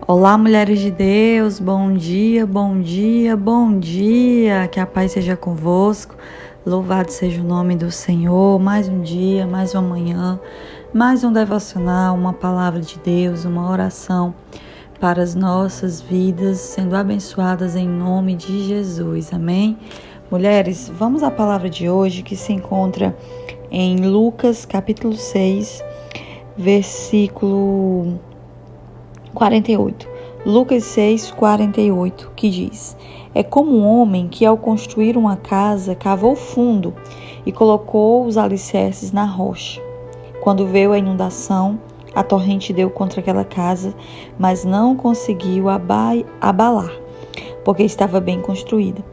Olá, mulheres de Deus, bom dia, bom dia, bom dia, que a paz seja convosco, louvado seja o nome do Senhor, mais um dia, mais uma manhã, mais um devocional, uma palavra de Deus, uma oração para as nossas vidas, sendo abençoadas em nome de Jesus, amém? Mulheres, vamos à palavra de hoje que se encontra em Lucas capítulo 6, versículo 48. Lucas 6, 48, que diz: É como um homem que ao construir uma casa cavou fundo e colocou os alicerces na rocha. Quando veio a inundação, a torrente deu contra aquela casa, mas não conseguiu abalar, porque estava bem construída.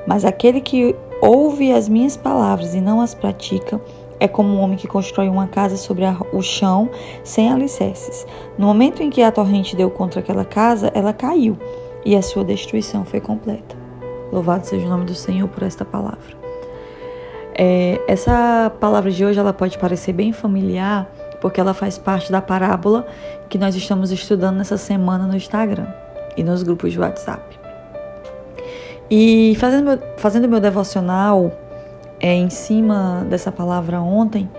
Mas aquele que ouve as minhas palavras e não as pratica, é como um homem que constrói uma casa sobre o chão, sem alicerces. No momento em que a torrente deu contra aquela casa, ela caiu e a sua destruição foi completa. Louvado seja o nome do Senhor por esta palavra. Essa palavra de hoje ela pode parecer bem familiar, porque ela faz parte da parábola que nós estamos estudando nessa semana no Instagram e nos grupos de WhatsApp. E fazendo meu devocional, em cima dessa palavra ontem,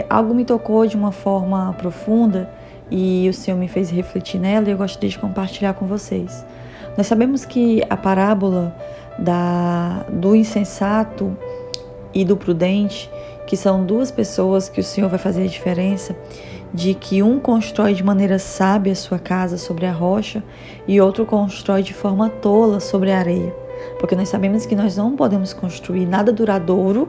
algo me tocou de uma forma profunda e o Senhor me fez refletir nela e eu gostaria de compartilhar com vocês. Nós sabemos que a parábola do insensato e do prudente, que são duas pessoas que o Senhor vai fazer a diferença, de que um constrói de maneira sábia a sua casa sobre a rocha e outro constrói de forma tola sobre a areia. Porque nós sabemos que nós não podemos construir nada duradouro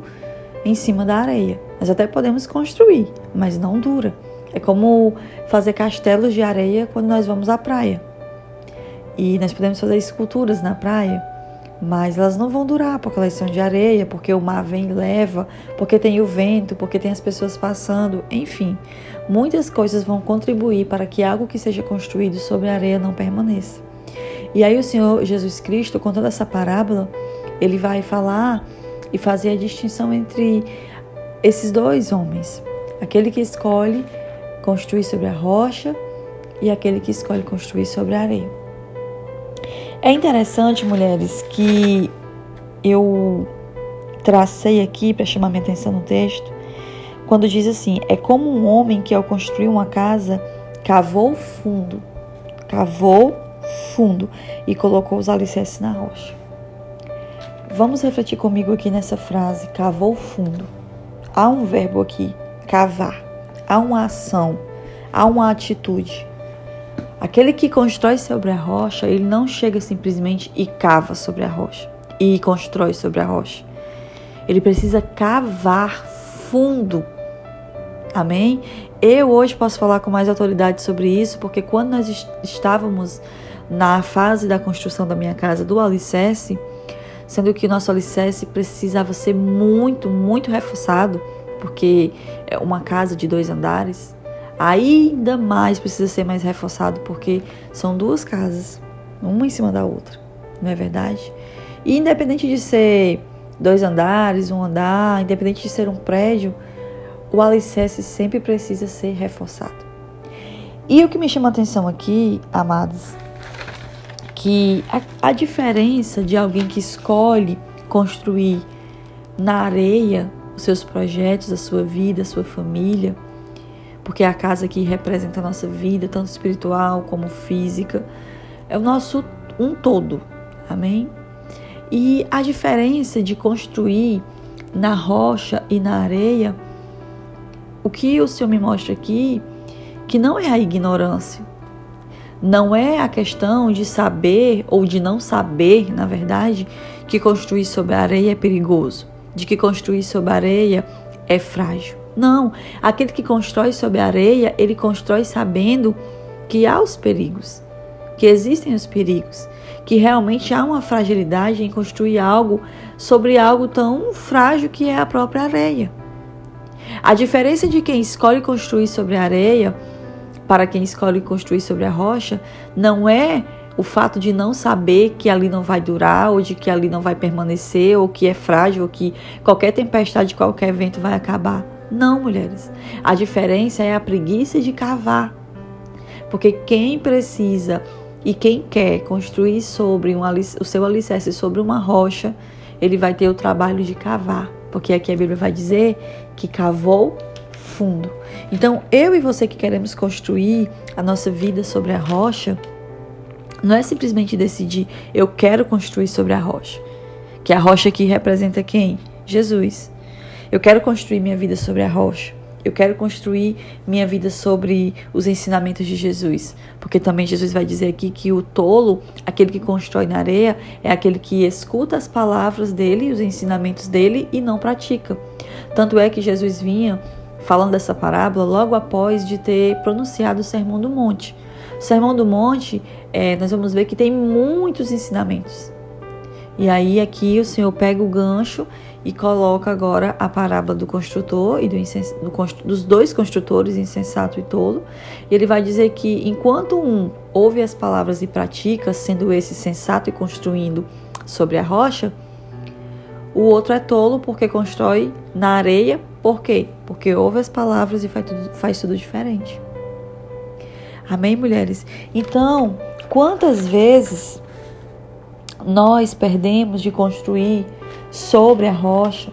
em cima da areia. Nós até podemos construir, mas não dura. É como fazer castelos de areia quando nós vamos à praia. E nós podemos fazer esculturas na praia, mas elas não vão durar, porque elas são de areia, porque o mar vem e leva, porque tem o vento, porque tem as pessoas passando, enfim. Muitas coisas vão contribuir para que algo que seja construído sobre a areia não permaneça. E aí o Senhor Jesus Cristo, contando essa parábola, ele vai falar e fazer a distinção entre esses dois homens. Aquele que escolhe construir sobre a rocha e aquele que escolhe construir sobre a areia. É interessante, mulheres, que eu tracei aqui para chamar minha atenção no texto, quando diz assim: é como um homem que ao construir uma casa cavou fundo e colocou os alicerces na rocha. Vamos refletir comigo aqui nessa frase, cavou fundo. Há um verbo aqui, cavar. Há uma ação, há uma atitude. Aquele que constrói sobre a rocha, ele não chega simplesmente e cava sobre a rocha e constrói sobre a rocha. Ele precisa cavar fundo. Amém? Eu hoje posso falar com mais autoridade sobre isso, porque quando nós estávamos na fase da construção da minha casa, do alicerce, sendo que o nosso alicerce precisava ser muito, muito reforçado, porque é uma casa de 2 andares, ainda mais precisa ser mais reforçado, porque são 2 casas, uma em cima da outra, não é verdade? E independente de ser 2 andares, 1 andar, independente de ser um prédio, o alicerce sempre precisa ser reforçado. E o que me chama a atenção aqui, amados, que a diferença de alguém que escolhe construir na areia os seus projetos, a sua vida, a sua família, porque a casa aqui representa a nossa vida, tanto espiritual como física, é o nosso um todo, amém? E a diferença de construir na rocha e na areia, o que o Senhor me mostra aqui, que não é a ignorância, não é a questão de saber ou de não saber, na verdade, que construir sobre a areia é perigoso, de que construir sobre a areia é frágil. Não, aquele que constrói sobre a areia, ele constrói sabendo que há os perigos, que existem os perigos, que realmente há uma fragilidade em construir algo sobre algo tão frágil que é a própria areia. A diferença de quem escolhe construir sobre a areia para quem escolhe construir sobre a rocha não é o fato de não saber que ali não vai durar, ou de que ali não vai permanecer, ou que é frágil, ou que qualquer tempestade, qualquer vento vai acabar. Não, mulheres. A diferença é a preguiça de cavar. Porque quem precisa e quem quer construir sobre o seu alicerce sobre uma rocha, ele vai ter o trabalho de cavar. Porque aqui a Bíblia vai dizer que cavou fundo. Então, eu e você que queremos construir a nossa vida sobre a rocha, não é simplesmente decidir, eu quero construir sobre a rocha. Que a rocha aqui representa quem? Jesus. Eu quero construir minha vida sobre a rocha. Eu quero construir minha vida sobre os ensinamentos de Jesus. Porque também Jesus vai dizer aqui que o tolo, aquele que constrói na areia, é aquele que escuta as palavras dele, os ensinamentos dele e não pratica. Tanto é que Jesus vinha falando dessa parábola logo após de ter pronunciado o Sermão do Monte. O Sermão do Monte, nós vamos ver que tem muitos ensinamentos. E aí aqui o Senhor pega o gancho e coloca agora a parábola do construtor e dos dois construtores, insensato e tolo. E ele vai dizer que enquanto um ouve as palavras e pratica, sendo esse sensato e construindo sobre a rocha, o outro é tolo porque constrói na areia. Por quê? Porque ouve as palavras e faz tudo diferente. Amém, mulheres? Então, quantas vezes nós perdemos de construir sobre a rocha?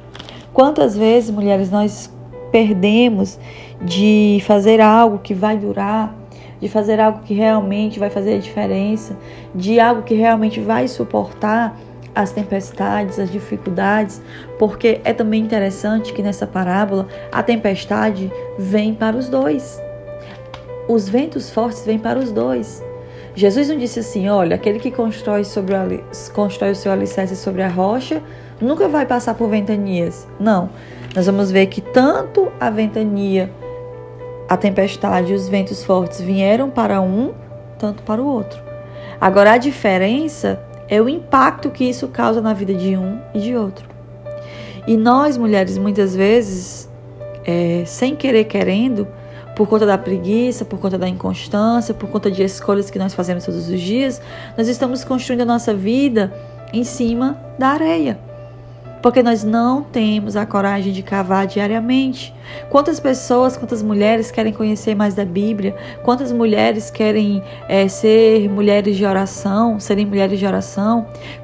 Quantas vezes, mulheres, nós perdemos de fazer algo que vai durar, de fazer algo que realmente vai fazer a diferença, de algo que realmente vai suportar as tempestades, as dificuldades? Porque é também interessante que nessa parábola a tempestade vem para os dois. Os ventos fortes vêm para os dois. Jesus não disse assim, olha, aquele que constrói o seu alicerce sobre a rocha nunca vai passar por ventanias. Não, nós vamos ver que tanto a ventania, a tempestade e os ventos fortes vieram para um, tanto para o outro. Agora, a diferença é o impacto que isso causa na vida de um e de outro. E nós, mulheres, muitas vezes, sem querer, querendo, por conta da preguiça, por conta da inconstância, por conta de escolhas que nós fazemos todos os dias, nós estamos construindo a nossa vida em cima da areia. Porque nós não temos a coragem de cavar diariamente. Quantas pessoas, quantas mulheres querem conhecer mais da Bíblia? Quantas mulheres querem serem mulheres de oração?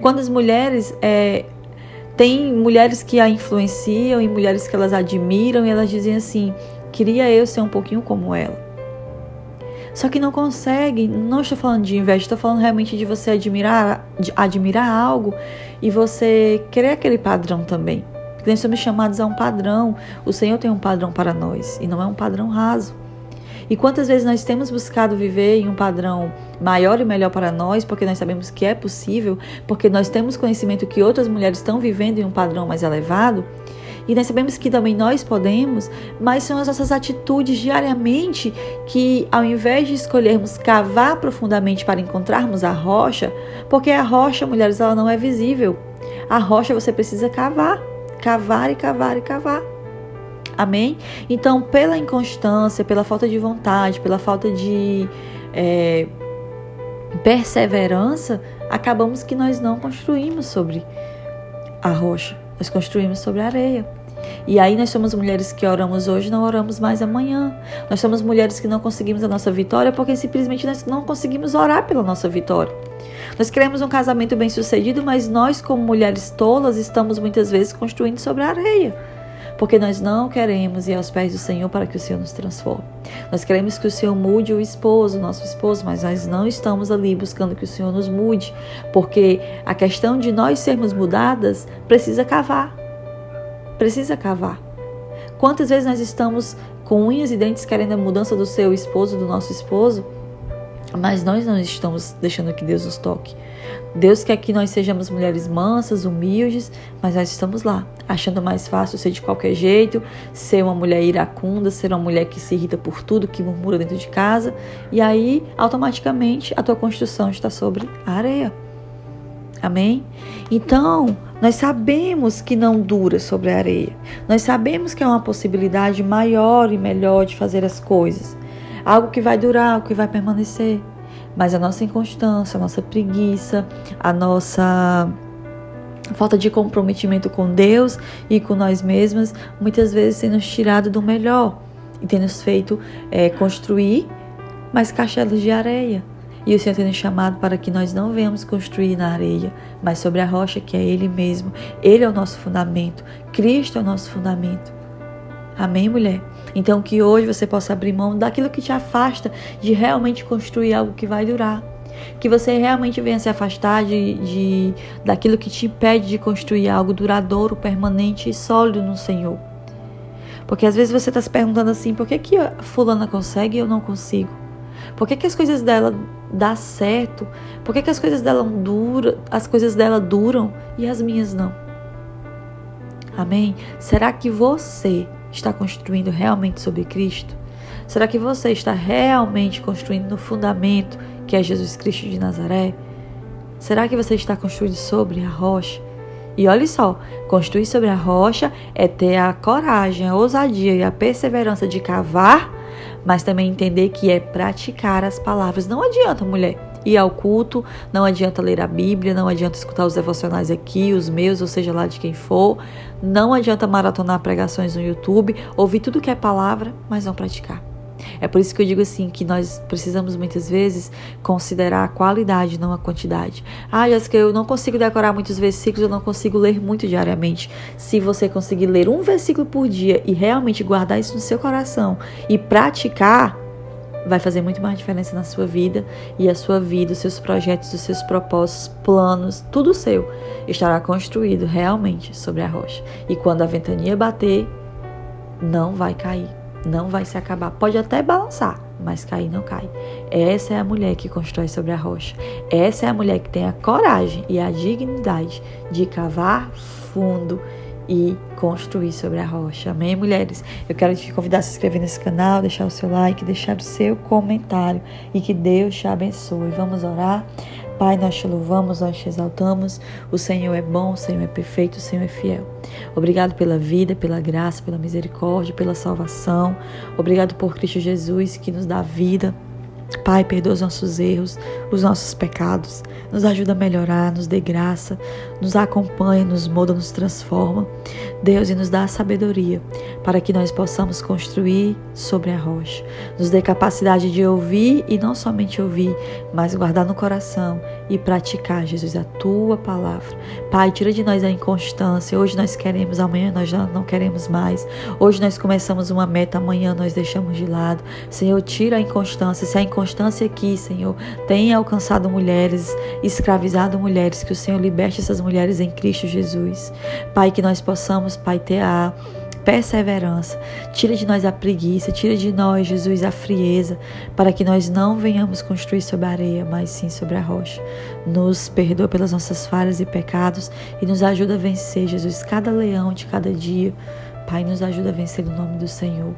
Quantas mulheres tem mulheres que a influenciam e mulheres que elas admiram e elas dizem assim, queria eu ser um pouquinho como ela. Só que não consegue. Não estou falando de inveja, estou falando realmente de você admirar algo e você querer aquele padrão também. Porque nós somos chamados a um padrão. O Senhor tem um padrão para nós e não é um padrão raso. E quantas vezes nós temos buscado viver em um padrão maior e melhor para nós, porque nós sabemos que é possível, porque nós temos conhecimento que outras mulheres estão vivendo em um padrão mais elevado, e nós sabemos que também nós podemos, mas são as nossas atitudes diariamente que, ao invés de escolhermos cavar profundamente para encontrarmos a rocha, porque a rocha, mulheres, ela não é visível. A rocha você precisa cavar e cavar e cavar. Amém? Então, pela inconstância, pela falta de vontade, pela falta de perseverança, acabamos que nós não construímos sobre a rocha. Nós construímos sobre a areia. E aí nós somos mulheres que oramos hoje, não oramos mais amanhã. Nós somos mulheres que não conseguimos a nossa vitória porque simplesmente nós não conseguimos orar pela nossa vitória. Nós queremos um casamento bem sucedido, mas nós como mulheres tolas estamos muitas vezes construindo sobre a areia. Porque nós não queremos ir aos pés do Senhor para que o Senhor nos transforme. Nós queremos que o Senhor mude o esposo, nosso esposo, mas nós não estamos ali buscando que o Senhor nos mude. Porque a questão de nós sermos mudadas precisa cavar. Precisa cavar. Quantas vezes nós estamos com unhas e dentes querendo a mudança do seu esposo, do nosso esposo, mas nós não estamos deixando que Deus nos toque. Deus quer que nós sejamos mulheres mansas, humildes, mas nós estamos lá, achando mais fácil ser de qualquer jeito, ser uma mulher iracunda, ser uma mulher que se irrita por tudo, que murmura dentro de casa, e aí, automaticamente, a tua construção está sobre a areia. Amém? Então, nós sabemos que não dura sobre a areia. Nós sabemos que é uma possibilidade maior e melhor de fazer as coisas. Algo que vai durar, algo que vai permanecer. Mas a nossa inconstância, a nossa preguiça, a nossa falta de comprometimento com Deus e com nós mesmas, muitas vezes tem nos tirado do melhor e tem nos feito construir mas castelos de areia. E o Senhor tem nos chamado para que nós não venhamos construir na areia, mas sobre a rocha que é Ele mesmo. Ele é o nosso fundamento. Cristo é o nosso fundamento. Amém, mulher? Então que hoje você possa abrir mão daquilo que te afasta de realmente construir algo que vai durar. Que você realmente venha se afastar daquilo que te impede de construir algo duradouro, permanente e sólido no Senhor. Porque às vezes você está se perguntando assim, por que a fulana consegue e eu não consigo? Por que as coisas dela dão certo? Por que as coisas dela duram e as minhas não? Amém? Será que você está construindo realmente sobre Cristo? Será que você está realmente construindo no fundamento que é Jesus Cristo de Nazaré? Será que você está construindo sobre a rocha? E olha só, construir sobre a rocha é ter a coragem, a ousadia e a perseverança de cavar, mas também entender que é praticar as palavras. Não adianta, mulher, ir ao culto, não adianta ler a Bíblia, não adianta escutar os devocionais aqui, os meus, ou seja lá de quem for, não adianta maratonar pregações no YouTube, ouvir tudo que é palavra, mas não praticar. É por isso que eu digo assim, que nós precisamos muitas vezes considerar a qualidade, não a quantidade. Jéssica, eu não consigo decorar muitos versículos, eu não consigo ler muito diariamente. Se você conseguir ler um versículo por dia e realmente guardar isso no seu coração e praticar, vai fazer muito mais diferença na sua vida, e a sua vida, os seus projetos, os seus propósitos, planos, tudo seu estará construído realmente sobre a rocha. E quando a ventania bater, não vai cair. Não vai se acabar. Pode até balançar, mas cair não cai. Essa é a mulher que constrói sobre a rocha. Essa é a mulher que tem a coragem e a dignidade de cavar fundo e construir sobre a rocha. Amém, mulheres? Eu quero te convidar a se inscrever nesse canal, deixar o seu like, deixar o seu comentário e que Deus te abençoe. Vamos orar? Pai, nós te louvamos, nós te exaltamos. O Senhor é bom, o Senhor é perfeito, o Senhor é fiel. Obrigado pela vida, pela graça, pela misericórdia, pela salvação. Obrigado por Cristo Jesus que nos dá vida. Pai, perdoa os nossos erros, os nossos pecados, nos ajuda a melhorar, nos dê graça, nos acompanha, nos molda, nos transforma. Deus, e nos dá a sabedoria para que nós possamos construir sobre a rocha. Nos dê capacidade de ouvir e não somente ouvir, mas guardar no coração e praticar, Jesus, a Tua palavra. Pai, tira de nós a inconstância. Hoje nós queremos, amanhã nós já não queremos mais. Hoje nós começamos uma meta, amanhã nós deixamos de lado. Senhor, tira a inconstância. Se a inconstância aqui, Senhor, tem alcançado mulheres, escravizado mulheres, que o Senhor liberte essas mulheres em Cristo Jesus. Pai, que nós possamos, Pai, ter a perseverança. Tira de nós a preguiça, tira de nós, Jesus, a frieza, para que nós não venhamos construir sobre a areia, mas sim sobre a rocha. Nos perdoa pelas nossas falhas e pecados e nos ajuda a vencer, Jesus, cada leão de cada dia. Pai, nos ajuda a vencer no nome do Senhor.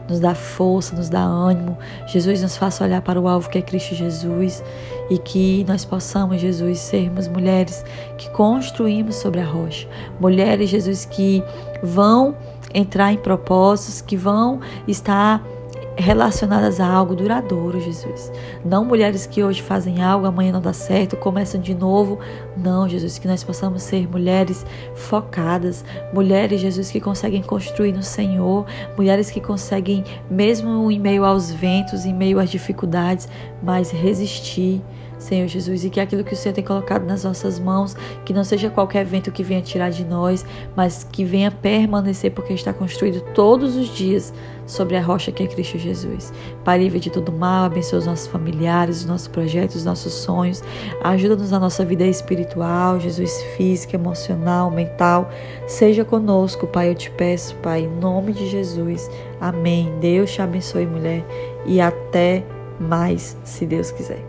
Nos dá força, nos dá ânimo. Jesus, nos faça olhar para o alvo que é Cristo Jesus e que nós possamos, Jesus, sermos mulheres que construímos sobre a rocha. Mulheres, Jesus, que vão entrar em propósitos, que vão estar relacionadas a algo duradouro, Jesus. Não mulheres que hoje fazem algo, amanhã não dá certo, começam de novo. Não, Jesus, que nós possamos ser mulheres focadas, mulheres, Jesus, que conseguem construir no Senhor, mulheres que conseguem, mesmo em meio aos ventos, em meio às dificuldades, mas resistir, Senhor Jesus, e que aquilo que o Senhor tem colocado nas nossas mãos, que não seja qualquer vento que venha tirar de nós, mas que venha permanecer, porque está construído todos os dias sobre a rocha que é Cristo Jesus. Pai, livre de todo mal, abençoa os nossos familiares, os nossos projetos, os nossos sonhos, ajuda-nos na nossa vida espiritual, Jesus, física, emocional, mental. Seja conosco, Pai, eu te peço, Pai, em nome de Jesus. Amém. Deus te abençoe, mulher, e até mais, se Deus quiser.